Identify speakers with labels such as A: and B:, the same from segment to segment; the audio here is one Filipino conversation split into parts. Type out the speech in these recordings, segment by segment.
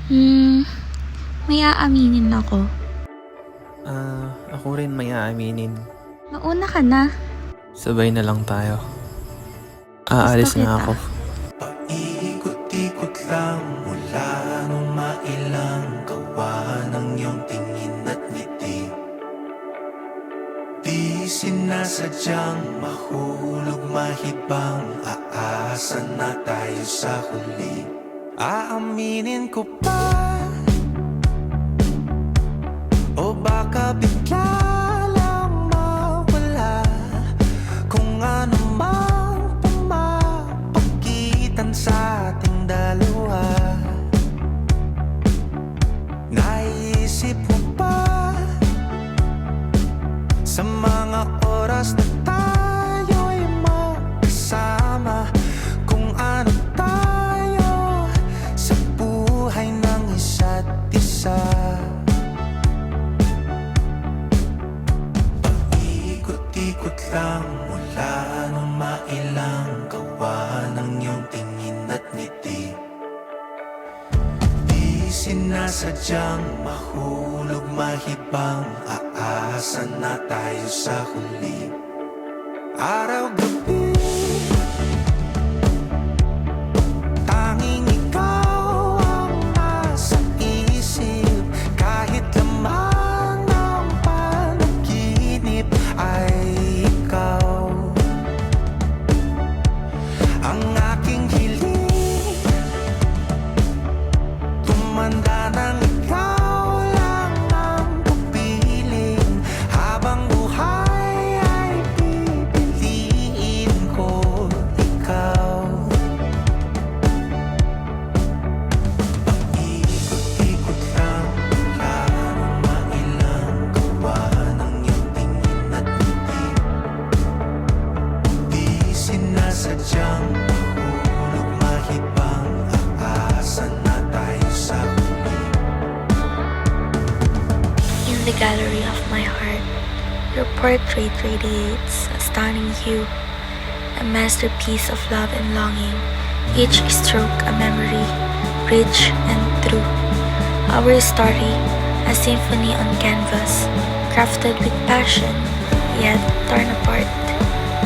A: Hmm, may aaminin ako.
B: Ako rin may aaminin.
A: Mauna ka na.
B: Sabay na lang tayo.
A: Gusto
B: Aalis
A: kita.
B: na ako.
C: Paikot-ikot lang mula nung mailang gawa ng iyong tingin at ngiti. Di sinasadyang mahulog mahibang, aasa na tayo sa huli. Aaminin ko pa, o baka bigla lang mawala kung ano mang pumapagitan sa ating dalawa. Naisip mo ba sa mga oras na tayo'y magkasama, kung ano tayo sa buhay ng isa't isa? Paikot-ikot lang mula nung mailang gawa ng iyong tingin at ngiti. Di sinasadyang mahulog mahibang, aasa na tayo sa huli. Araw-gabi, tanging ikaw ang nasa isip. Kahit lamang ng panaginip ay ikaw ang aking hiling. Tumanda ng ikaw lang ang kapiling, habang buhay ay pipiliin ko ikaw. Paikot-ikot lang mula nung mailang gawa ng iyong tingin at ngiti. Di sinasadyang mahulog mahibang, aasa na tayo sa huli.
A: In the gallery of my heart, your portrait radiates a stunning hue, a masterpiece of love and longing, each stroke a memory, rich and true. Our story, a symphony on canvas, crafted with passion, yet torn apart.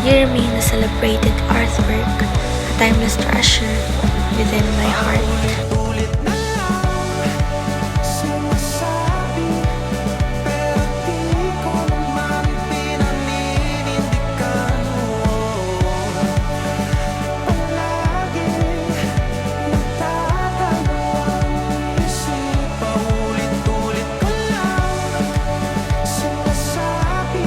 A: You remain a celebrated artwork, a timeless treasure within my heart.
C: Ulit na lang sinasabi, pero di ko naman pinaninindigan mo. Palagi nagtatalo ang isip, paulit-ulit ko lang sinasabi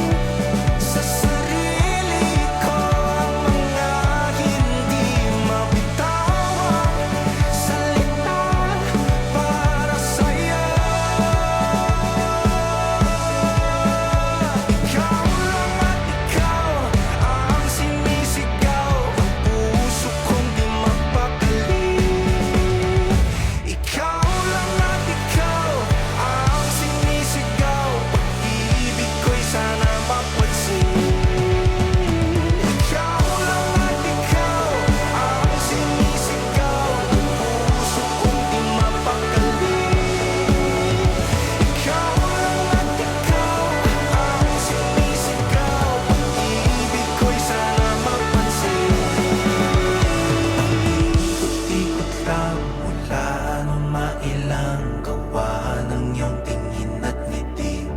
C: sa sarili ko ang mga hindi mabitawang salita para sa'yo. Ikaw lang at ikaw ang sinisigaw, ang puso kong di mapakali. Ikaw lang at ikaw ang sinisigaw, pag-ibig ko'y sana mapansin. Ikaw lang at ikaw ang sinisigaw, ang puso kong di mapakali. Ikaw lang at ikaw ang sinisigaw, pag-ibig ko'y sana mapansin. Ikot-ikot lang mula nung mailang gawa ng iyong tingin at ngiti.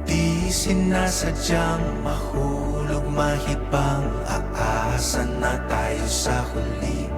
C: Di sinasadyang mahulog mahibang, aasa na tayo sa huli.